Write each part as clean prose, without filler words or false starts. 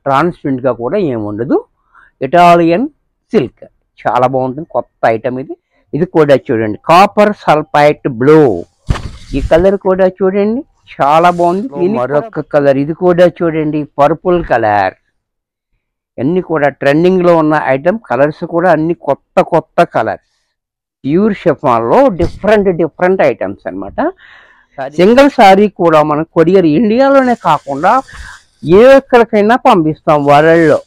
ట్రాన్స్పరెంట్గా కూడా ఏముండదు. ఇటాలియన్ సిల్క్ చాలా బాగుంటుంది, కొత్త ఐటమ్ ఇది. ఇది కూడా చూడండి కాపర్ సల్ఫైట్ బ్లూ, ఈ కలర్ కూడా చూడండి చాలా బాగుంది. మరొక కలర్ ఇది కూడా చూడండి పర్పుల్ కలర్. అన్ని కూడా ట్రెండింగ్ లో ఉన్న ఐటమ్, కలర్స్ కూడా అన్ని కొత్త కొత్త కలర్స్. ప్యూర్ షిఫాన్ లో డిఫరెంట్ ఐటమ్స్ అన్నమాట. సింగిల్ సారీ కూడా మనం కొరియర్ ఇండియాలోనే కాకుండా ఏ ఎక్కడికైనా పంపిస్తాం వరల్డ్ లో.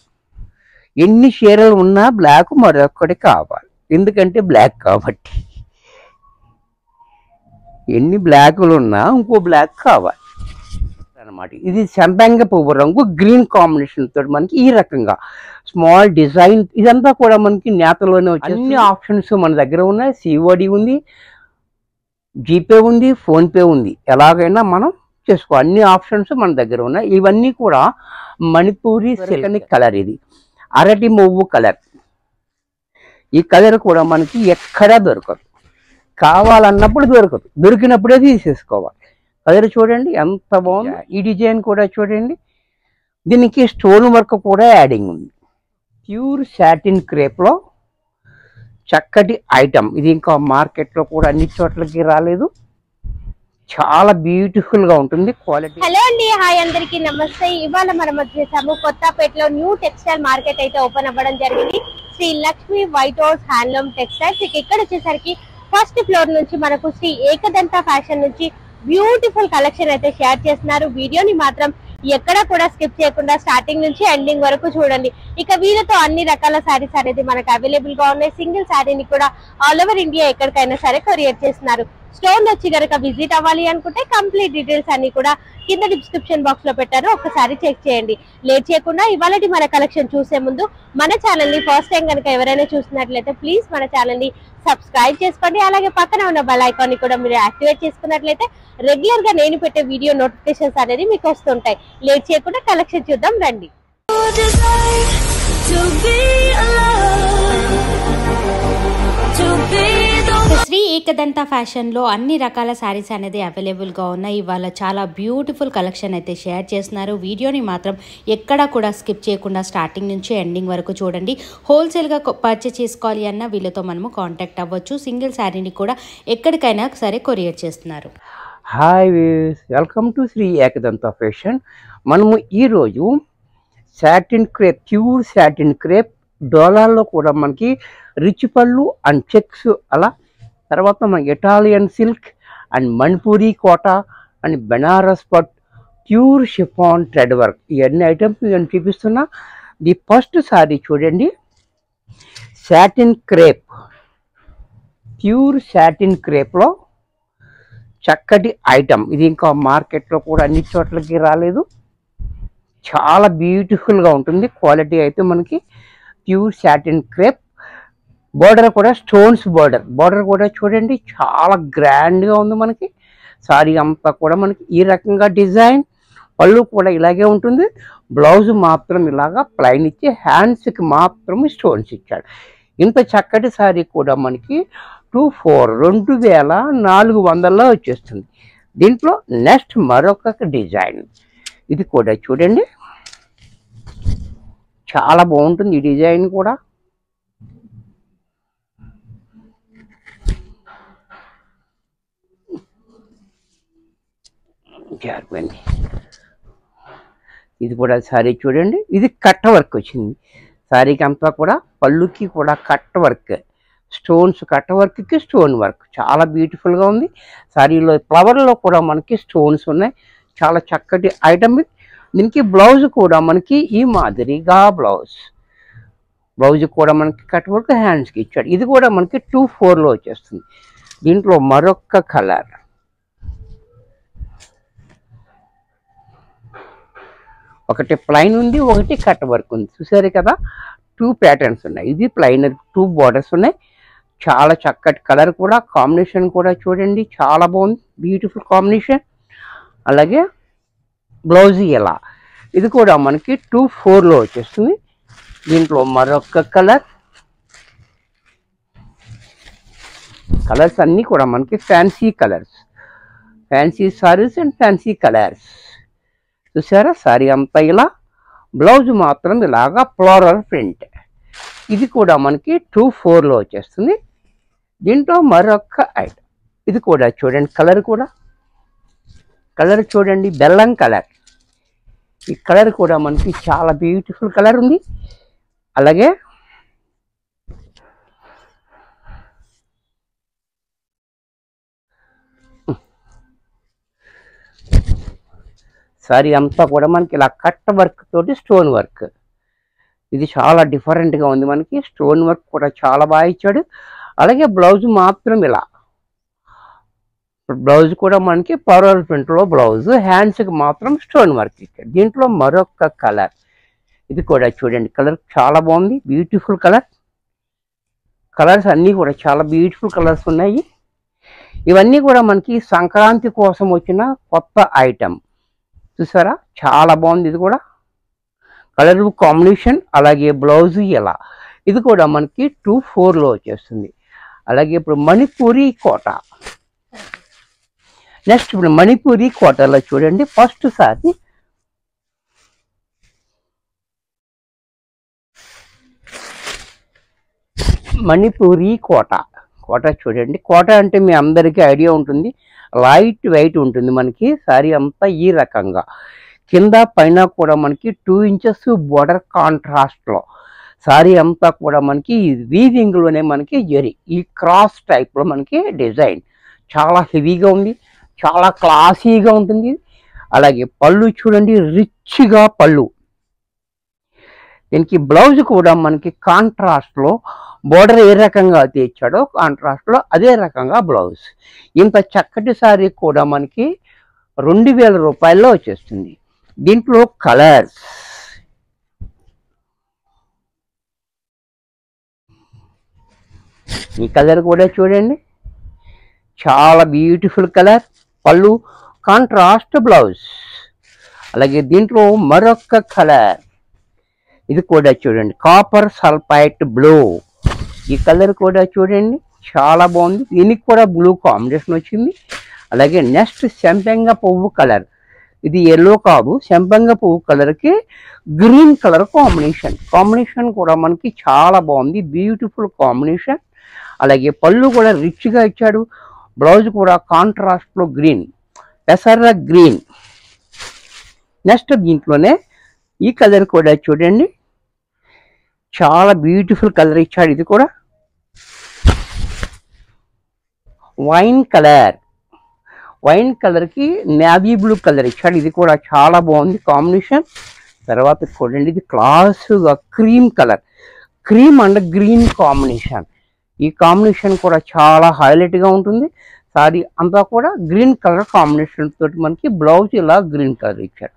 ఎన్ని చీరలు ఉన్నా బ్లాక్ మరొకటి కావాలి, ఎందుకంటే బ్లాక్ కాబట్టి. ఎన్ని బ్లాకులు ఉన్నా ఇంకో బ్లాక్ కావాలి అన్నమాట. ఇది సంపంగి పువ్వు రంగు గ్రీన్ కాంబినేషన్ తోటి మనకి ఈ రకంగా స్మాల్ డిజైన్. ఇదంతా కూడా మనకి నేతలోనే వచ్చి అన్ని ఆప్షన్స్ మన దగ్గర ఉన్నాయి. సిఓడి ఉంది, జీపే ఉంది, ఫోన్పే ఉంది, ఎలాగైనా మనం చేసుకో. అన్ని ఆప్షన్స్ మన దగ్గర ఉన్నాయి. ఇవన్నీ కూడా మణిపూరి సిల్క్ కలర్, ఇది అరటి మువ్వు కలర్. ఈ కలర్ కూడా మనకి ఎక్కడా దొరకదు, కావాలన్నప్పుడు దొరకదు, దొరికినప్పుడే తీసేసుకోవాలి. కలర్ చూడండి ఎంత బాగుంది. ఈ డిజైన్ కూడా చూడండి, దీనికి స్టోన్ వర్క్ కూడా యాడింగ్ ఉంది. ప్యూర్ సాటిన్ క్రేప్లో చక్కటి ఐటమ్ ఇది. ఇంకా మార్కెట్లో కూడా అన్ని చోట్లకి రాలేదు, చాలా బ్యూటిఫుల్ గా ఉంటుంది క్వాలిటీ. హలో అండి, హాయ్ అందరికి నమస్తే. ఇవాళ మనం వచ్చేసాము కొత్తపేటలో న్యూ టెక్స్టైల్ మార్కెట్ అయితే ఓపెన్ అవ్వడం జరిగింది. Shri Lakshmi white house handloom textiles. ఇక్కడ వచ్చేసరికి ఫస్ట్ ఫ్లోర్ నుంచి మనకు శ్రీ ఏకదంత ఫ్యాషన్ నుంచి బ్యూటిఫుల్ కలెక్షన్ అయితే షేర్ చేస్తున్నారు. వీడియోని మాత్రం ఎక్కడా కూడా స్కిప్ చేయకుండా స్టార్టింగ్ నుంచి ఎండింగ్ వరకు చూడండి. ఇక వీళ్ళతో అన్ని రకాల శారీస్ అనేది మనకు అవైలబుల్ గా ఉన్నాయి. సింగిల్ శారీని కూడా ఆల్ ఓవర్ ఇండియా ఎక్కడికైనా సరే కొరియర్ చేస్తున్నారు. స్టోర్ వచ్చి కనుక విజిట్ అవ్వాలి అనుకుంటే కంప్లీట్ డీటెయిల్స్ అన్ని కూడా కింద డిస్క్రిప్షన్ బాక్స్ లో పెట్టారు, ఒకసారి చెక్ చేయండి. లేట్ చేయకుండా ఇవాళ మన కలెక్షన్ చూసే ముందు మన ఛానల్ ని ఫస్ట్ టైం కనుక ఎవరైనా చూసినట్లయితే ప్లీజ్ మన ఛానల్ ని సబ్స్క్రైబ్ చేసుకోండి. అలాగే పక్కన ఉన్న బెల్ ఐకాన్ ని కూడా మీరు యాక్టివేట్ చేసుకున్నట్లయితే రెగ్యులర్ గా నేను పెట్టే వీడియో నోటిఫికేషన్స్ అనేది మీకు వస్తుంటాయి. లేట్ చేయకుండా కలెక్షన్ చూద్దాం రండి. శ్రీ ఏకదంత ఫ్యాషన్ లో అన్ని రకాల శారీస్ అనేది అవైలబుల్ గా ఉన్నాయి. ఇవాళ చాలా బ్యూటిఫుల్ కలెక్షన్ అయితే షేర్ చేస్తున్నారు. వీడియోని మాత్రం ఎక్కడా కూడా స్కిప్ చేయకుండా స్టార్టింగ్ నుంచి ఎండింగ్ వరకు చూడండి. హోల్సేల్ గా పర్చేస్ చేసుకోవాలి అన్న వీళ్ళతో మనము కాంటాక్ట్ అవ్వచ్చు. సింగిల్ శారీని కూడా ఎక్కడికైనా సరే కొరియర్ చేస్తున్నారు. Hi, welcome to Sri Ekadanta fashion. మనము ఈరోజు satin crepe, pure satin crepe డోలాల్లో కూడా మనకి రిచ్ పళ్ళు అండ్ చెక్స్, అలా తర్వాత మన Italian silk and Manipuri Kota and Banaras పట్, ప్యూర్ షిఫాన్ థ్రెడ్ వర్క్, ఇవన్నీ ఐటమ్స్ నేను చూపిస్తున్నా. ది ఫస్ట్ సారీ చూడండి, సాటిన్ క్రేప్, ప్యూర్ సాటిన్ క్రేప్లో చక్కటి ఐటమ్ ఇది. ఇంకా మార్కెట్లో కూడా అన్ని చోట్లకి రాలేదు, చాలా బ్యూటిఫుల్గా ఉంటుంది. క్వాలిటీ అయితే మనకి ప్యూర్ సాటిన్ క్రేప్. బోర్డర్ కూడా స్టోన్స్ బోర్డర్ కూడా చూడండి చాలా గ్రాండ్గా ఉంది. మనకి సారీ అంతా కూడా మనకి ఈ రకంగా డిజైన్, పళ్ళు కూడా ఇలాగే ఉంటుంది. బ్లౌజ్ మాత్రం ఇలాగా ప్లైన్ ఇచ్చి హ్యాండ్స్కి మాత్రం స్టోన్స్ ఇచ్చాడు. ఇంత చక్కటి సారీ కూడా మనకి 2400 వచ్చేస్తుంది. దీంట్లో నెక్స్ట్ మరొక డిజైన్, ఇది కూడా చూడండి చాలా బాగుంటుంది. ఈ డిజైన్ కూడా జారిపోయింది. ఇది కూడా సారీ చూడండి, ఇది కట్ వర్క్ వచ్చింది. సారీకి అంతా కూడా పళ్ళుకి కూడా కట్ వర్క్, స్టోన్స్, కట్ వర్క్కి స్టోన్ వర్క్ చాలా బ్యూటిఫుల్గా ఉంది. సారీలో ఫ్లవర్లో కూడా మనకి స్టోన్స్ ఉన్నాయి, చాలా చక్కటి ఐటమ్. దీనికి బ్లౌజ్ కూడా మనకి ఈ మాదిరిగా బ్లౌజ్ కూడా మనకి కట్ వర్క్ హ్యాండ్స్కి ఇచ్చాడు. ఇది కూడా మనకి 2400 వచ్చేస్తుంది. దీంట్లో మరొక కలర్, ఒకటి ప్లైన్ ఉంది, ఒకటి కట్ వర్క్ ఉంది. చూసారు కదా, 2 ప్యాటర్న్స్ ఉన్నాయి. ఇది ప్లైన్, 2 బార్డర్స్ ఉన్నాయి. చాలా చక్కటి కలర్ కూడా, కాంబినేషన్ కూడా చూడండి చాలా బాగుంది, బ్యూటిఫుల్ కాంబినేషన్. అలాగే బ్లౌజ్ ఇలా, ఇది కూడా మనకి 2400 వచ్చేస్తుంది. దీంట్లో మరొక కలర్స్ అన్నీ కూడా మనకి fancy colours, fancy saris and fancy colours. చూసారా, సారీ అంతా ఇలా బ్లౌజ్ మాత్రం ఇలాగా ఫ్లోరల్ ప్రింట్. ఇది కూడా మనకి 2/4లో వచ్చేస్తుంది. దీంట్లో మరొక ఐటమ్, ఇది కూడా చూడండి, కలర్ చూడండి, బెల్లం కలర్. ఈ కలర్ కూడా మనకి చాలా బ్యూటిఫుల్ కలర్ ఉంది. అలాగే సారీ అంతా కూడా మనకి ఇలా కట్ వర్క్ తోటి స్టోన్ వర్క్. ఇది చాలా డిఫరెంట్గా ఉంది. మనకి స్టోన్ వర్క్ కూడా చాలా బాగా ఇచ్చాడు. అలాగే బ్లౌజ్ మాత్రం ఇలా, బ్లౌజ్ కూడా మనకి ఫ్లోరల్ ప్రింట్లో బ్లౌజ్, హ్యాండ్స్కి మాత్రం స్టోన్ వర్క్ ఇచ్చాడు. దీంట్లో మరొక కలర్, ఇది కూడా చూడండి, కలర్ చాలా బాగుంది, బ్యూటిఫుల్ కలర్. కలర్స్ అన్నీ కూడా చాలా బ్యూటిఫుల్ కలర్స్ ఉన్నాయి. ఇవన్నీ కూడా మనకి సంక్రాంతి కోసం వచ్చిన కొత్త ఐటమ్. చూసారా, చాలా బాగుంది. ఇది కూడా కలర్ కాంబినేషన్. అలాగే బ్లౌజ్ ఇలా, ఇది కూడా మనకి 2/4లో వచ్చేస్తుంది. అలాగే ఇప్పుడు మణిపూరి కోట. నెక్స్ట్ ఇప్పుడు మణిపూరి కోటలో చూడండి, ఫస్ట్ సారి మణిపూరి కోట చూడండి. కోట అంటే మీ అందరికీ ఐడియా ఉంటుంది, లైట్ వెయిట్ ఉంటుంది. మనకి సారీ అంతా ఈ రకంగా కింద పైన కూడా మనకి 2 ఇంచెస్ బోర్డర్ కాంట్రాస్ట్లో. సారీ అంతా కూడా మనకి వీవింగ్లోనే మనకి జరీ, ఈ క్రాస్ టైప్లో మనకి డిజైన్ చాలా హెవీగా ఉంది, చాలా క్లాసీగా ఉంటుంది. అలాగే పళ్ళు చూడండి, రిచ్గా పళ్ళు. దీనికి బ్లౌజ్ కూడా మనకి కాంట్రాస్ట్లో, బోర్డర్ ఏ రకంగా అయితే ఇచ్చాడో కాంట్రాస్ట్లో అదే రకంగా బ్లౌజ్. ఇంత చక్కటి సారీ కూడా మనకి 2000 రూపాయల్లో వచ్చేస్తుంది. దీంట్లో కలర్స్, ఈ కలర్ కూడా చూడండి, చాలా బ్యూటిఫుల్ కలర్. పళ్ళు కాంట్రాస్ట్ బ్లౌజ్. అలాగే దీంట్లో మరొక కలర్, ఇది కూడా చూడండి, కాపర్ సల్ఫైట్ బ్లూ. ఈ కలర్ కూడా చూడండి, చాలా బాగుంది. దీనికి కూడా బ్లూ కాంబినేషన్ వచ్చింది. అలాగే నెక్స్ట్ చెంపంగ పువ్వు కలర్. ఇది ఎల్లో కాదు, చెంపంగ పువ్వు కలర్కి గ్రీన్ కలర్ కాంబినేషన్ కూడా మనకి చాలా బాగుంది, బ్యూటిఫుల్ కాంబినేషన్. అలాగే పళ్ళు కూడా రిచ్గా ఇచ్చాడు. బ్లౌజ్ కూడా కాంట్రాస్ట్లో గ్రీన్, పెసర గ్రీన్. నెక్స్ట్ దీంట్లోనే ఈ కలర్ కూడా చూడండి, చాలా బ్యూటిఫుల్ కలర్ ఇచ్చాడు. ఇది కూడా వైన్ కలర్కి నేవీ బ్లూ కలర్ ఇచ్చాడు. ఇది కూడా చాలా బాగుంది కాంబినేషన్. తర్వాత చూడండి, ఇది క్లాసుగా cream colour, cream and green combination. ఈ కాంబినేషన్ కూడా చాలా హైలైట్గా ఉంటుంది. సారీ అంతా కూడా గ్రీన్ కలర్ కాంబినేషన్ తోటి మనకి బ్లౌజ్ ఇలా గ్రీన్ కలర్ ఇచ్చాడు.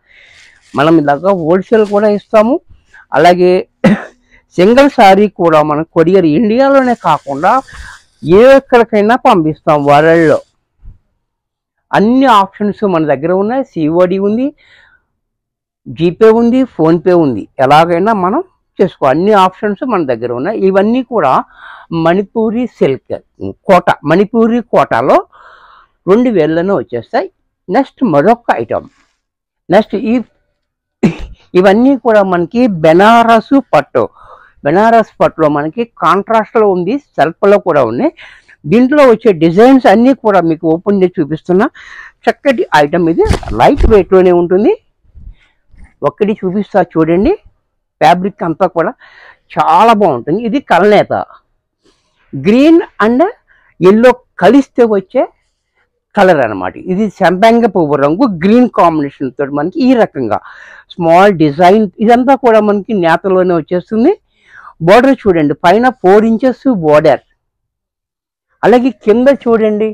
మనం ఇలాగా హోల్సేల్ కూడా ఇస్తాము. అలాగే సింగిల్ సారీ కూడా మనం కొరియర్ ఇండియాలోనే కాకుండా ఎక్కడికైనా పంపిస్తాం వరల్డ్లో. అన్ని ఆప్షన్స్ మన దగ్గర ఉన్నాయి. సిఓడి ఉంది, జీపే ఉంది, ఫోన్పే ఉంది. ఎలాగైనా మనం చేసుకో, అన్ని ఆప్షన్స్ మన దగ్గర ఉన్నాయి. ఇవన్నీ కూడా మణిపూరి సిల్క్ మణిపూరి కోటాలో 2000లోనే వచ్చేస్తాయి. నెక్స్ట్ మరొక ఐటమ్, నెక్స్ట్ ఇవన్నీ కూడా మనకి బెనారస్ పట్టులో మనకి కాంట్రాస్ట్లో ఉంది, సెల్ఫ్లో కూడా ఉన్నాయి. దీంట్లో వచ్చే డిజైన్స్ అన్నీ కూడా మీకు ఓపెన్ చేసి చూపిస్తున్నా. చక్కటి ఐటమ్, ఇది లైట్ వెయిట్లోనే ఉంటుంది. ఒక్కటి చూపిస్తా చూడండి, ఫ్యాబ్రిక్ అంతా కూడా చాలా బాగుంటుంది. ఇది కలనేత, గ్రీన్ అండ్ ఎల్లో కలిస్తే వచ్చే కలర్ అనమాట. ఇది చెంపంగ పువ్వు రంగు గ్రీన్ కాంబినేషన్ తోటి మనకి ఈ రకంగా స్మాల్ డిజైన్. ఇదంతా కూడా మనకి నేతలోనే వచ్చేస్తుంది. బోర్డర్ చూడండి, పైన 4 ఇంచెస్ బోర్డర్. అలాగే కింద చూడండి,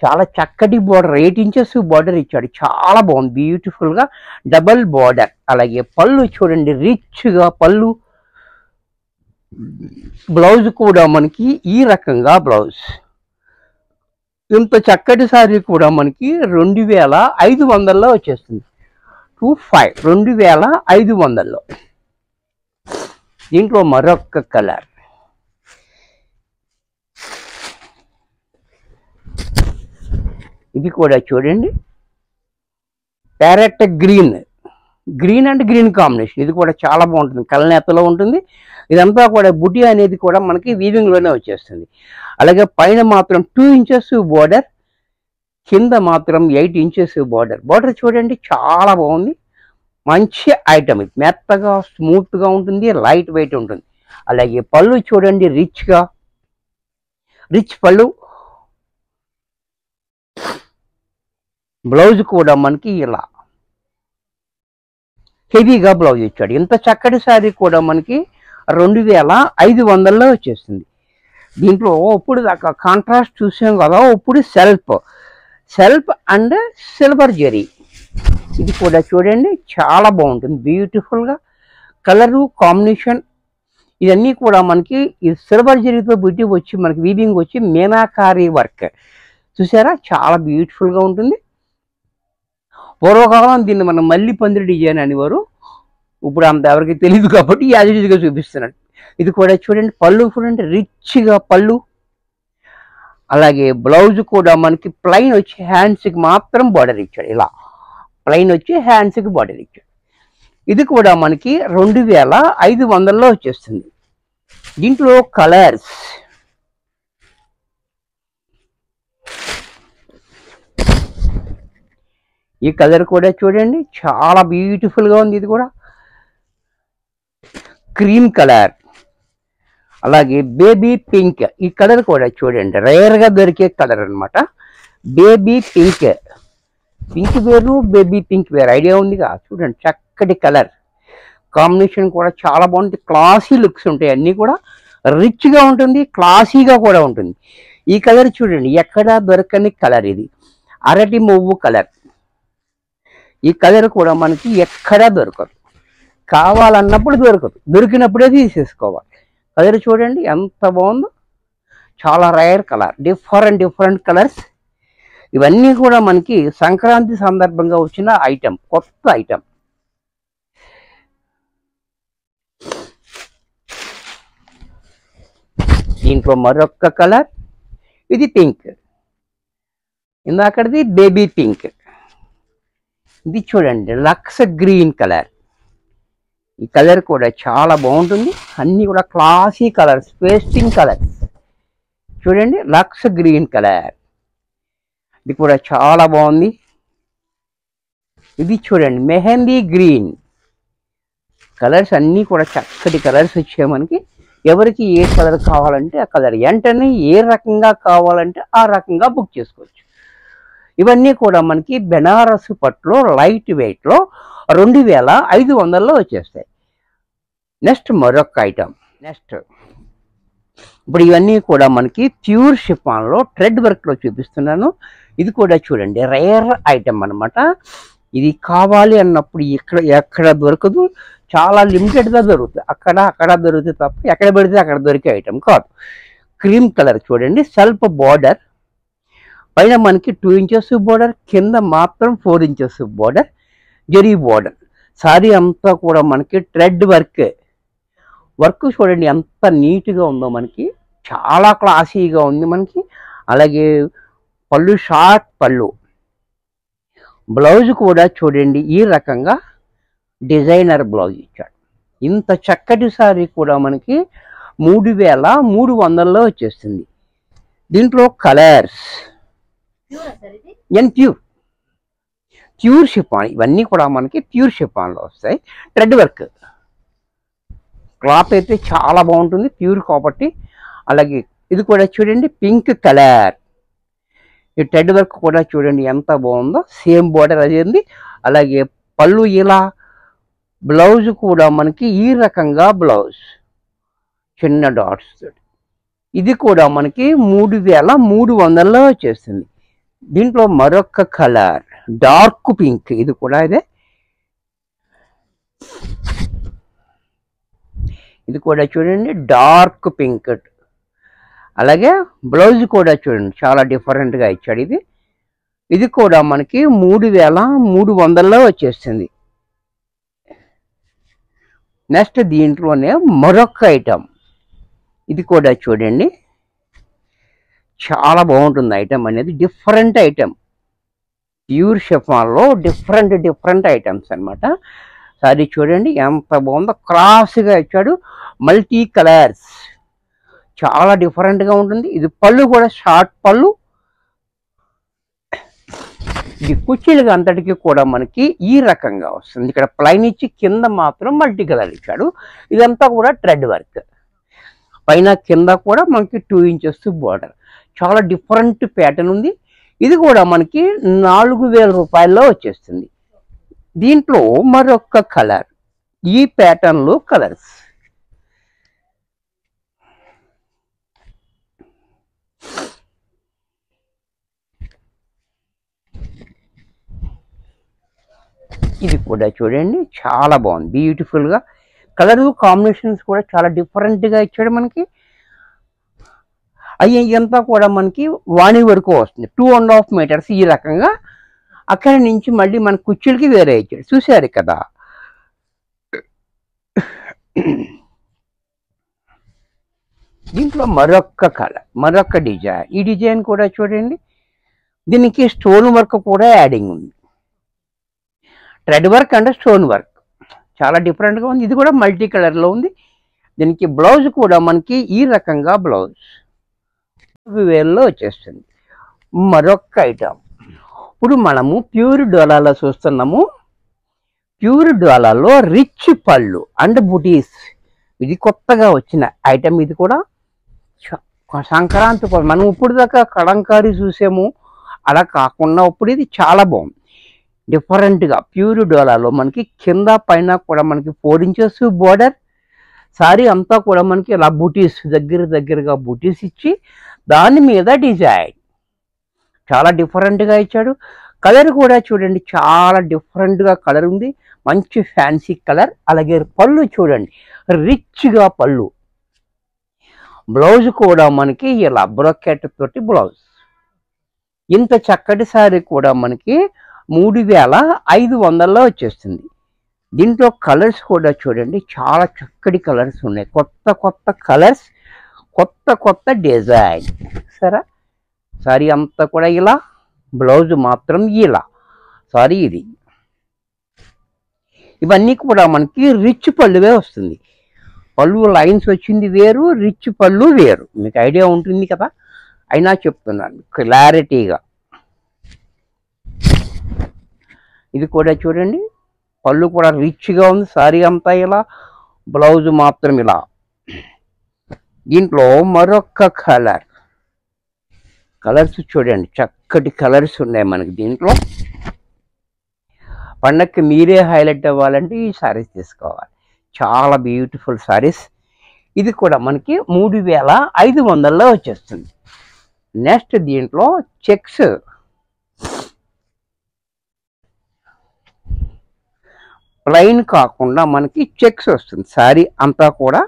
చాలా చక్కటి బోర్డర్, 8 ఇంచెస్ బోర్డర్ ఇచ్చాడు. చాలా బాగుంది, బ్యూటిఫుల్గా డబల్ బోర్డర్. అలాగే పళ్ళు చూడండి, రిచ్గా పళ్ళు. బ్లౌజ్ కూడా మనకి ఈ రకంగా బ్లౌజ్. ఇంత చక్కటి సారీ కూడా మనకి 2500లో వచ్చేస్తుంది. 2500లో. దీంట్లో మరొక కలర్, ఇది కూడా చూడండి, parrot green. Green and green combination. ఇది కూడా చాలా బాగుంటుంది, కలనేతలో ఉంటుంది. ఇదంతా కూడా బుటీ అనేది కూడా మనకి వీవింగ్లోనే వచ్చేస్తుంది. అలాగే పైన మాత్రం 2 ఇంచెస్ బోర్డర్, కింద మాత్రం 8 ఇంచెస్ బోర్డర్. బోర్డర్ చూడండి చాలా బాగుంది, మంచి ఐటమ్. ఇది మెత్తగా స్మూత్గా ఉంటుంది, లైట్ వెయిట్ ఉంటుంది. అలాగే పళ్ళు చూడండి రిచ్ పళ్ళు. బ్లౌజ్ కూడా మనకి ఇలా హెవీగా బ్లౌజ్ ఇచ్చాడు. ఇంత చక్కటి శారీ కూడా మనకి 2500లో వచ్చేస్తుంది. దీంట్లో ఇప్పుడు దాకా కాంట్రాస్ట్ చూసాం కదా, ఇప్పుడు సెల్ఫ్ అండ్ సిల్వర్ జరీ. ఇది కూడా చూడండి చాలా బాగుంటుంది, బ్యూటిఫుల్గా కలరు కాంబినేషన్. ఇవన్నీ కూడా మనకి ఈ సిల్వర్ జరీతో బిట్టి వచ్చి మనకి వీవింగ్ వచ్చి మీనాకారి వర్క్ చూసారా, చాలా బ్యూటిఫుల్గా ఉంటుంది. పూర్వకాలం దీన్ని మనం మళ్ళీ పందిరి డిజైన్ అనేవారు, ఇప్పుడు అంత ఎవరికి తెలియదు కాబట్టి యాజిటీగా చూపిస్తున్నాడు. ఇది కూడా చూడండి పళ్ళు చూడండి, రిచ్గా పళ్ళు. అలాగే బ్లౌజ్ కూడా మనకి ప్లెయిన్ వచ్చి హ్యాండ్స్కి మాత్రం బార్డర్ ఇచ్చాడు, ఇలా ప్లెయిన్ వచ్చి హ్యాండ్స్కి బార్డర్ ఇచ్చాడు. ఇది కూడా మనకి 2500లో వచ్చేస్తుంది. దీంట్లో కలర్స్ ఈ కలర్ కూడా చూడండి చాలా బ్యూటిఫుల్గా ఉంది. ఇది కూడా క్రీమ్ కలర్, అలాగే బేబీ పింక్. ఈ కలర్ కూడా చూడండి రేర్గా దొరికే కలర్ అనమాట, బేబీ పింక్. పింక్ వేరు బేబీ పింక్ వేరు, ఐడియా ఉందిగా. చూడండి చక్కటి కలర్ కాంబినేషన్ కూడా చాలా బాగుంటుంది, క్లాసీ లుక్స్ ఉంటాయి. అన్నీ కూడా రిచ్గా ఉంటుంది, క్లాసీగా కూడా ఉంటుంది. ఈ కలర్ చూడండి ఎక్కడా దొరకని కలర్, ఇది అరటి మువ్వు కలర్. ఈ కలర్ కూడా మనకి ఎక్కడా దొరకదు, కావాలన్నప్పుడు దొరకదు, దొరికినప్పుడే తీసేసుకోవాలి. కలర్ చూడండి ఎంత బాగుందో, చాలా రేర్ కలర్, డిఫరెంట్ కలర్స్. ఇవన్నీ కూడా మనకి సంక్రాంతి సందర్భంగా వచ్చిన ఐటమ్, కొత్త ఐటమ్. దీంట్లో మరొక కలర్, ఇది పింక్, ఇందాకది బేబీ పింక్. ఇది చూడండి లక్స్ గ్రీన్ కలర్. ఈ కలర్ కూడా చాలా బాగుంటుంది, అన్నీ కూడా క్లాసీ కలర్స్, పేస్టింగ్ కలర్స్. చూడండి లక్స్ గ్రీన్ కలర్, ఇది కూడా చాలా బాగుంది. ఇది చూడండి మెహందీ గ్రీన్. కలర్స్ అన్నీ కూడా చక్కటి కలర్స్ వచ్చాయి మనకి. ఎవరికి ఏ కలర్ కావాలంటే ఆ కలర్, వెంటనే ఏ రకంగా కావాలంటే ఆ రకంగా బుక్ చేసుకోవచ్చు. ఇవన్నీ కూడా మనకి బెనారస్ పట్టులో లైట్ వెయిట్లో 2500లో వచ్చేస్తాయి. నెక్స్ట్ మరొక ఐటమ్. ఇప్పుడు ఇవన్నీ కూడా మనకి ప్యూర్ షిఫాన్లో థ్రెడ్ వర్క్లో చూపిస్తున్నాను. ఇది కూడా చూడండి రేర్ ఐటమ్ అనమాట. ఇది కావాలి అన్నప్పుడు ఎక్కడ దొరకదు, చాలా లిమిటెడ్గా దొరుకుతుంది. అక్కడ దొరుకుతుంది తప్ప ఎక్కడ పెడితే అక్కడ దొరికే ఐటమ్ కాదు. క్రీమ్ కలర్ చూడండి, సెల్ఫ్ బార్డర్, పైన మనకి 2 ఇంచెస్ బోర్డర్, కింద మాత్రం 4 inches border, zari border. Sorry అంతా కూడా మనకి థ్రెడ్ వర్క్ చూడండి ఎంత నీట్గా ఉందో, మనకి చాలా క్లాసీగా ఉంది మనకి. అలాగే పళ్ళు షార్ట్ పళ్ళు, బ్లౌజ్ కూడా చూడండి ఈ రకంగా డిజైనర్ బ్లౌజ్ ఇచ్చాడు. ఇంత చక్కటి సారీ కూడా మనకి 3300లో వచ్చేస్తుంది. దీంట్లో కలర్స్ ప్యూర్ షిఫాన్, ఇవన్నీ కూడా మనకి ప్యూర్ షిఫాన్లో వస్తాయి. థ్రెడ్ వర్క్ క్లాత్ అయితే చాలా బాగుంటుంది, ప్యూర్ కాబట్టి. అలాగే ఇది కూడా చూడండి పింక్ కలర్. ఈ థ్రెడ్ వర్క్ కూడా చూడండి ఎంత బాగుందో, సేమ్ బోర్డర్ అదేంది. అలాగే పళ్ళు ఇలా, బ్లౌజ్ కూడా మనకి ఈ రకంగా బ్లౌజ్ చిన్న డాట్స్. ఇది కూడా మనకి 3300లో వచ్చేస్తుంది. దీంట్లో మరొక కలర్ డార్క్ పింక్, ఇది కూడా ఇది కూడా చూడండి డార్క్ పింక్. అలాగే బ్లౌజ్ కూడా చూడండి చాలా డిఫరెంట్గా ఇచ్చాడు. ఇది కూడా మనకి 3300లో వచ్చేస్తుంది. నెక్స్ట్ దీంట్లోనే మరొక ఐటమ్, ఇది కూడా చూడండి చాలా బాగుంటుంది. ఐటమ్ అనేది డిఫరెంట్ ఐటమ్, ప్యూర్ షిఫాన్లో డిఫరెంట్ ఐటమ్స్ అనమాట. సారీ చూడండి ఎంత బాగుందో, క్రాస్గా ఇచ్చాడు, మల్టీ కలర్స్, చాలా డిఫరెంట్గా ఉంటుంది. ఇది పళ్ళు కూడా షార్ట్ పళ్ళు. ఇది కుర్చీలుగా అంతటికి కూడా మనకి ఈ రకంగా వస్తుంది. ఇక్కడ ప్లైన్ ఇచ్చి కింద మాత్రం మల్టీ కలర్ ఇచ్చాడు. ఇదంతా కూడా థ్రెడ్ వర్క్, పైన కింద కూడా మనకి 2 ఇంచెస్ బోర్డర్, చాలా డిఫరెంట్ ప్యాటర్న్ ఉంది. ఇది కూడా మనకి 4000 రూపాయల్లో వచ్చేస్తుంది. దీంట్లో మరొక కలర్, ఈ ప్యాటర్న్లో కలర్స్, ఇది కూడా చూడండి చాలా బాగుంది, బ్యూటిఫుల్గా కలర్ కాంబినేషన్స్ కూడా చాలా డిఫరెంట్గా ఇచ్చాడు మనకి. ఇదంతా కూడా మనకి వాణి వరకు వస్తుంది, 2.5 మీటర్స్ ఈ రకంగా. అక్కడి నుంచి మళ్ళీ మన కుర్చీలకి వేరే ఇచ్చాడు, చూసారు కదా. దీంట్లో మరొక కలర్, మరొక డిజైన్. ఈ డిజైన్ కూడా చూడండి, దీనికి స్టోన్ వర్క్ కూడా యాడింగ్ ఉంది, thread work and stone work, చాలా డిఫరెంట్గా ఉంది. ఇది కూడా మల్టీ కలర్లో ఉంది. దీనికి బ్లౌజ్ కూడా మనకి ఈ రకంగా బ్లౌజ్ 2000లో వచ్చేస్తుంది. మరొక ఐటమ్, ఇప్పుడు మనము ప్యూర్ డోలాలో చూస్తున్నాము. ప్యూర్ డోలాలో రిచ్ పళ్ళు అండ్ బుటీస్, ఇది కొత్తగా వచ్చిన ఐటమ్. ఇది కూడా సంక్రాంతి మనం ఇప్పుడు దాకా కలంకారీ చూసాము, అలా కాకుండా ఇప్పుడు ఇది చాలా బాగుంది, డిఫరెంట్గా. ప్యూర్ డోలాలో మనకి కింద పైన కూడా మనకి 4 ఇంచెస్ బోర్డర్, సారీ అంతా కూడా మనకి ఇలా బుటీస్, దగ్గరగా బుటీస్ ఇచ్చి దాని మీద డిజైన్ చాలా డిఫరెంట్గా ఇచ్చాడు. కలర్ కూడా చూడండి చాలా డిఫరెంట్గా కలర్ ఉంది, మంచి ఫ్యాన్సీ కలర్. అలాగే పళ్ళు చూడండి రిచ్గా పళ్ళు, బ్లౌజ్ కూడా మనకి ఇలా బ్రోకెట్ తోటి బ్లౌజ్. ఇంత చక్కటి సారీ కూడా మనకి 3500లో వచ్చేస్తుంది. దీంట్లో కలర్స్ కూడా చూడండి చాలా చక్కటి కలర్స్ ఉన్నాయి, కొత్త కలర్స్, కొత్త డిజైన్. సరే, సారీ అంతా కూడా ఇలా, బ్లౌజ్ మాత్రం ఇలా. సారీ ఇది, ఇవన్నీ కూడా మనకి రిచ్ పళ్ళువే వస్తుంది. పళ్ళు లైన్స్ వచ్చింది వేరు, రిచ్ పళ్ళు వేరు, మీకు ఐడియా ఉంటుంది కదా, అయినా చెప్తున్నాను క్లారిటీగా. ఇది కూడా చూడండి, పళ్ళు కూడా రిచ్గా ఉంది, సారీ అంతా ఇలా, బ్లౌజ్ మాత్రం ఇలా. దీంట్లో మరొక కలర్స్ చూడండి, చక్కటి కలర్స్ ఉన్నాయి మనకి దీంట్లో. పండగకి మీరే హైలైట్ అవ్వాలంటే ఈ సారీస్ తీసుకోవాలి, చాలా బ్యూటిఫుల్ సారీస్. ఇది కూడా మనకి 3500లో వచ్చేస్తుంది. నెక్స్ట్ దీంట్లో చెక్స్, ప్లెయిన్ కాకుండా మనకి చెక్స్ వస్తుంది, సారీ అంతా కూడా.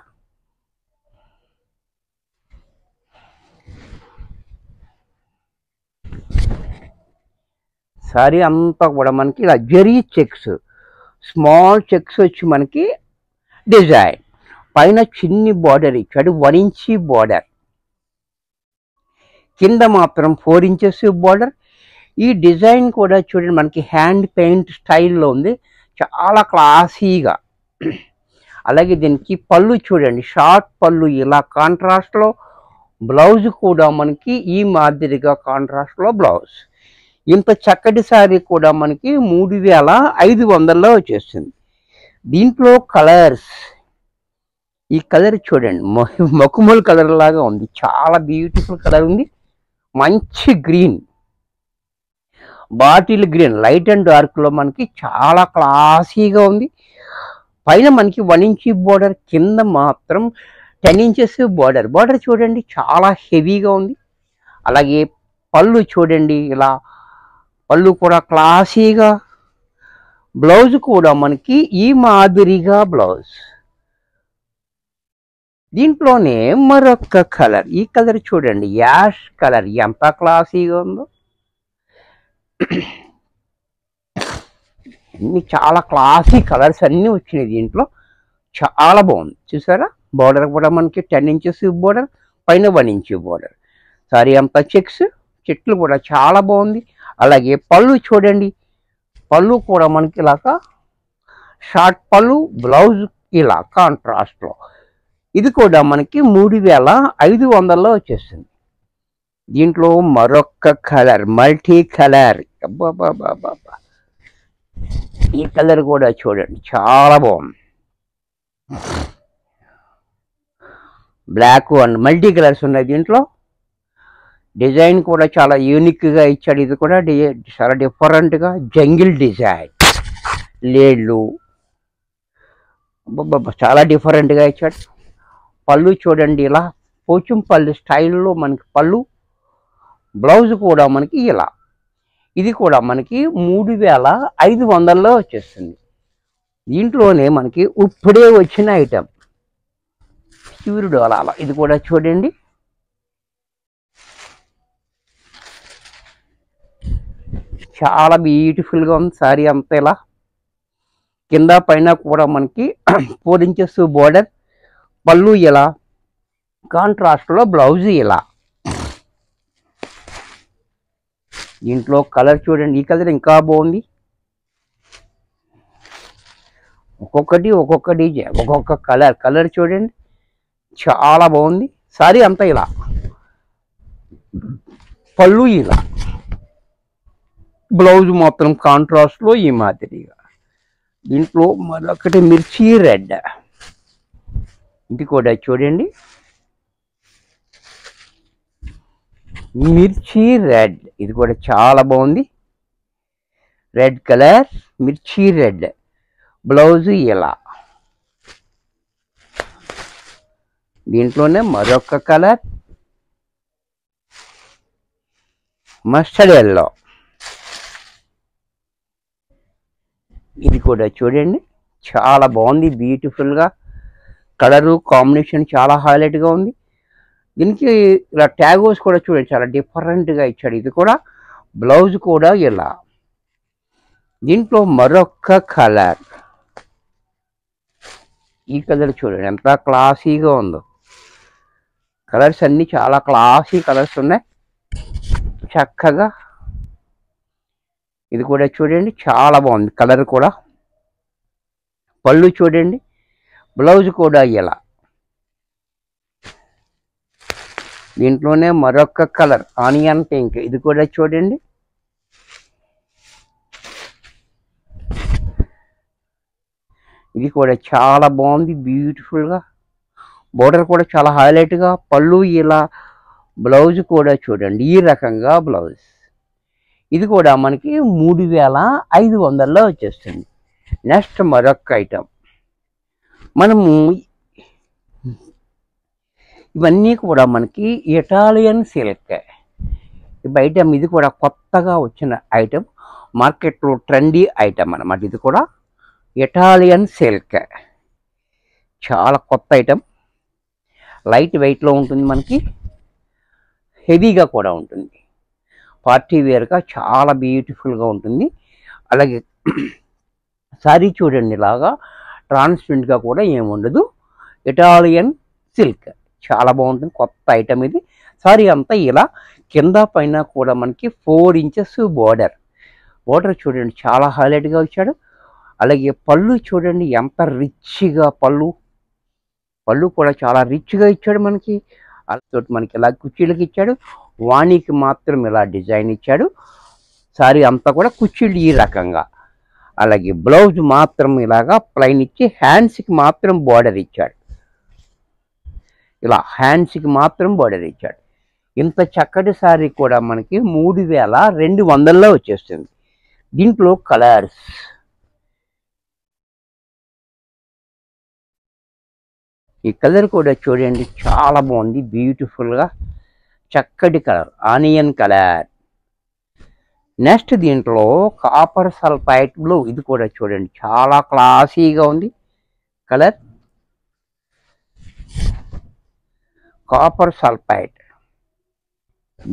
సారీ అంతా కూడా మనకి ఇలా జరీ చెక్స్, స్మాల్ చెక్స్ వచ్చి మనకి డిజైన్, పైన చిన్ని బార్డర్ ఇచ్చాడు, 1 ఇంచ్ బార్డర్, కింద మాత్రం 4 ఇంచెస్ బార్డర్. ఈ డిజైన్ కూడా చూడండి మనకి హ్యాండ్ పెయింట్ స్టైల్లో ఉంది, చాలా క్లాసీగా. అలాగే దీనికి పళ్ళు చూడండి, షార్ట్ పళ్ళు ఇలా కాంట్రాస్ట్లో, బ్లౌజ్ కూడా మనకి ఈ మాదిరిగా కాంట్రాస్ట్లో బ్లౌజ్. ఇంత చక్కటి సారీ కూడా మనకి 3500లో వచ్చేస్తుంది. దీంట్లో కలర్స్, ఈ కలర్ చూడండి మకుమల్ కలర్ లాగా ఉంది, చాలా బ్యూటిఫుల్ కలర్ ఉంది, మంచి green, bottle green, light and డార్క్లో మనకి చాలా క్లాసీగా ఉంది. పైన మనకి 1 ఇంచ్ బోర్డర్, కింద మాత్రం 10 ఇంచెస్ బోర్డర్. బోర్డర్ చూడండి చాలా హెవీగా ఉంది. అలాగే పళ్ళు చూడండి ఇలా, పళ్ళు కూడా క్లాసీగా, బ్లౌజ్ కూడా మనకి ఈ మాదిరిగా బ్లౌజ్. దీంట్లోనే మరొక కలర్, ఈ కలర్ చూడండి యాష్ కలర్, ఎంత క్లాసీగా ఉందో. అన్ని చాలా క్లాసీ కలర్స్ అన్నీ వచ్చినాయి దీంట్లో, చాలా బాగుంది. చూసారా, బోర్డర్ కూడా మనకి 10 ఇంచెస్ బోర్డర్, పైన 1 ఇంచ్ బోర్డర్. సారీ అంతా చెక్స్, చెట్లు కూడా చాలా బాగుంది. అలాగే పళ్ళు చూడండి, పళ్ళు కూడా మనకి ఇలాగా షార్ట్ పళ్ళు, బ్లౌజ్ ఇలా కాంట్రాస్ట్లో. ఇది కూడా మనకి 3500లో వచ్చేస్తుంది. దీంట్లో మరొక కలర్, మల్టీ కలర్. అబ్బాబాబాబా, ఈ కలర్ కూడా చూడండి చాలా బాగుంది. బ్లాక్ అండ్ మల్టీ కలర్స్ ఉన్నాయి దీంట్లో. డిజైన్ కూడా చాలా యూనిక్గా ఇచ్చాడు. ఇది కూడా చాలా డిఫరెంట్గా జంగిల్ డిజైన్, లేళ్ళు చాలా డిఫరెంట్గా ఇచ్చాడు. పళ్ళు చూడండి ఇలా పోచంపల్లి స్టైల్లో మనకి పళ్ళు, బ్లౌజ్ కూడా మనకి ఇలా. ఇది కూడా మనకి 3500లో వచ్చేస్తుంది. దీంట్లోనే మనకి ఇప్పుడే వచ్చిన ఐటెం ప్యూర్ డోలాలో. ఇది కూడా చూడండి చాలా బ్యూటిఫుల్గా ఉంది. సారీ అంతా ఇలా కింద పైన కూడా మనకి 4 ఇంచెస్ బోర్డర్, పళ్ళు ఇలా కాంట్రాస్ట్లో, బ్లౌజ్ ఇలా. దీంట్లో కలర్ చూడండి, ఈ కలర్ ఇంకా బాగుంది. ఒక్కొక్క డిజైన్, ఒక్కొక్క కలర్ చూడండి చాలా బాగుంది. సారీ అంతా ఇలా, పళ్ళు ఇలా, బ్లౌజ్ మాత్రం కాంట్రాస్ట్లో ఈ మాదిరిగా. దీంట్లో మరొకటి మిర్చి రెడ్, ఇది కూడా చూడండి మిర్చి రెడ్. ఇది కూడా చాలా బాగుంది. రెడ్ కలర్, మిర్చి రెడ్, బ్లౌజ్ ఇలా. దీంట్లోనే మరొక కలర్ మస్టర్డ్ ఎల్లో. ఇది కూడా చూడండి చాలా బాగుంది, బ్యూటిఫుల్గా. కలరు కాంబినేషన్ చాలా హైలైట్గా ఉంది. దీనికి ఇలా ట్యాగోస్ కూడా చూడండి చాలా డిఫరెంట్గా ఇచ్చాడు. ఇది కూడా బ్లౌజ్ కూడా ఇలా. దీంట్లో మరొక కలర్, ఈ కలర్ చూడండి ఎంత క్లాసీగా ఉందో. కలర్స్ అన్నీ చాలా క్లాసీ కలర్స్ ఉన్నాయి చక్కగా. ఇది కూడా చూడండి చాలా బాగుంది కలర్ కూడా. పళ్ళు చూడండి, బ్లౌజ్ కూడా ఇలా. దీంట్లోనే మరొక కలర్ ఆనియన్ పింక్. ఇది కూడా చూడండి ఇది కూడా చాలా బాగుంది బ్యూటిఫుల్గా. బోర్డర్ కూడా చాలా హైలైట్గా, పళ్ళు ఇలా, బ్లౌజ్ కూడా చూడండి ఈ రకంగా బ్లౌజ్. ఇది కూడా మనకి 3500లో వచ్చేస్తుంది. నెక్స్ట్ మరొక ఐటెం, మనము ఇవన్నీ కూడా మనకి ఇటాలియన్ సిల్క్ ఐటెం. ఇది కూడా కొత్తగా వచ్చిన ఐటెం, మార్కెట్లో ట్రెండీ ఐటెం అన్నమాట. ఇది కూడా ఇటాలియన్ సిల్క్, చాలా కొత్త ఐటెం. లైట్ వెయిట్లో ఉంటుంది, మనకి హెవీగా కూడా ఉంటుంది. పార్టీ వేర్గా చాలా బ్యూటిఫుల్గా ఉంటుంది. అలాగే సారీ చూడండి ఇలాగా ట్రాన్స్పరెంట్గా కూడా ఏముండదు. ఇటాలియన్ సిల్క్ చాలా బాగుంటుంది, కొత్త ఐటమ్ ఇది. సారీ అంతా ఇలా కింద పైన కూడా మనకి 4 ఇంచెస్ బోర్డర్ చూడండి చాలా హైలైట్గా ఇచ్చాడు. అలాగే పళ్ళు చూడండి ఎంత రిచ్గా, పళ్ళు కూడా చాలా రిచ్గా ఇచ్చాడు మనకి. అలాగే మనకి ఇలా కుర్చీలకి ఇచ్చాడు, వాణికి మాత్రం ఇలా డిజైన్ ఇచ్చాడు. సారీ అంతా కూడా కుర్చీలు ఈ రకంగా. అలాగే బ్లౌజ్ మాత్రం ఇలాగా ప్లైన్ ఇచ్చి హ్యాండ్స్కి మాత్రం బోర్డర్ ఇచ్చాడు. ఇలా హ్యాండ్స్కి మాత్రం బోర్డర్ ఇచ్చాడు. ఇంత చక్కటి సారీ కూడా మనకి 3200లో వచ్చేస్తుంది. దీంట్లో కలర్స్ ఈ కలర్ కూడా చూడండి చాలా బాగుంది బ్యూటిఫుల్గా, చక్కటి కలర్ ఆనియన్ కలర్. నెక్స్ట్ దీంట్లో కాపర్ సల్ఫైట్ బ్లూ. ఇది కూడా చూడండి చాలా క్లాసీగా ఉంది కలర్, కాపర్ సల్ఫైట్.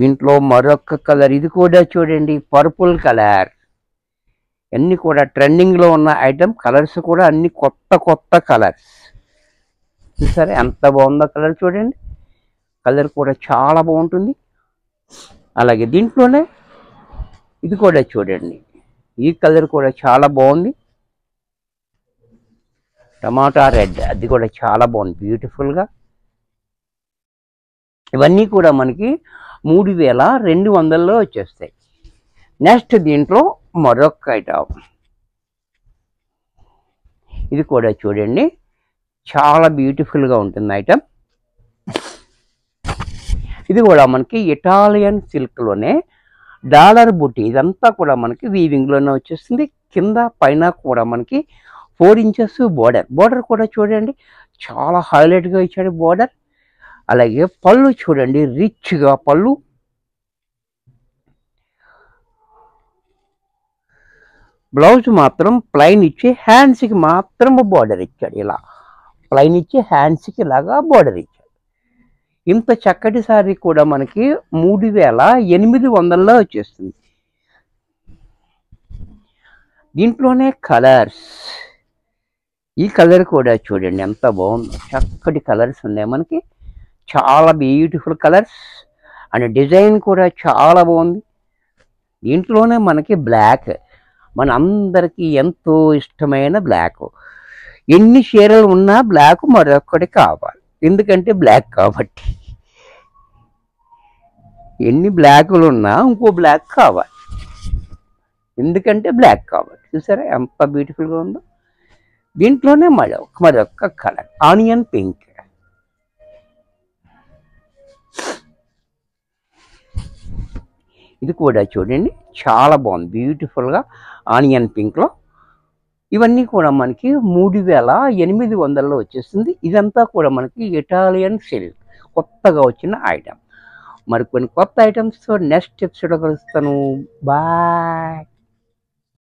దీంట్లో మరొక కలర్, ఇది కూడా చూడండి పర్పుల్ కలర్. అన్నీ కూడా ట్రెండింగ్లో ఉన్న ఐటమ్. కలర్స్ కూడా అన్ని కొత్త కలర్స్. సరే ఎంత బాగుందో కలర్ చూడండి, కలర్ కూడా చాలా బాగుంటుంది. అలాగే దీంట్లోనే ఇది కూడా చూడండి, ఈ కలర్ కూడా చాలా బాగుంది. టమాటా రెడ్, అది కూడా చాలా బాగుంది బ్యూటిఫుల్గా. ఇవన్నీ కూడా మనకి 3200లో వచ్చేస్తాయి. నెక్స్ట్ దీంట్లో మరొక ఐటమ్, ఇది కూడా చూడండి చాలా బ్యూటిఫుల్గా ఉంటుంది ఐటమ్. ఇది కూడా మనకి ఇటాలియన్ సిల్క్లోనే డాలర్ బుట్టి, ఇదంతా కూడా మనకి వీవింగ్లోనే వచ్చేస్తుంది. కింద పైన కూడా మనకి 4 ఇంచెస్ బోర్డర్ కూడా చూడండి చాలా హైలైట్గా ఇచ్చాడు బోర్డర్. అలాగే పళ్ళు చూడండి రిచ్గా పళ్ళు. బ్లౌజ్ మాత్రం ప్లైన్ ఇచ్చి హ్యాండ్స్కి మాత్రం బోర్డర్ ఇచ్చాడు. ఇలా ప్లైన్ ఇచ్చి హ్యాండ్స్కి ఇలాగా బోర్డర్ ఇచ్చాడు. ఇంత చక్కటి సారీ కూడా మనకి 3800లో వచ్చేస్తుంది. దీంట్లోనే కలర్స్, ఈ కలర్ కూడా చూడండి ఎంత బాగుందో, చక్కటి కలర్స్ ఉన్నాయి మనకి, చాలా బ్యూటిఫుల్ కలర్స్. అండ్ డిజైన్ కూడా చాలా బాగుంది. దీంట్లోనే మనకి బ్లాక్, మన అందరికీ ఎంతో ఇష్టమైన బ్లాక్. ఎన్ని చీరలు ఉన్నా బ్లాక్ మరొకటి కావాలి, ఎందుకంటే బ్లాక్ కాబట్టి. ఎన్ని బ్లాకులు ఉన్నా ఇంకో బ్లాక్ కావాలి, ఎందుకంటే బ్లాక్ కాబట్టి. చూసారా ఎంత బ్యూటిఫుల్గా ఉందో. దీంట్లోనే మరొక కలర్ ఆనియన్ పింక్. ఇది కూడా చూడండి చాలా బాగుంది బ్యూటిఫుల్గా ఆనియన్ పింక్లో. ఇవన్నీ కూడా మనకి 3800లో వచ్చేస్తుంది. ఇదంతా కూడా మనకి ఇటాలియన్ సిల్క్ కొత్తగా వచ్చిన ఐటమ్. మరి కొన్ని కొత్త ఐటమ్స్తో నెక్స్ట్ ఎపిసోడ్ కలుస్తాను. బాయ్.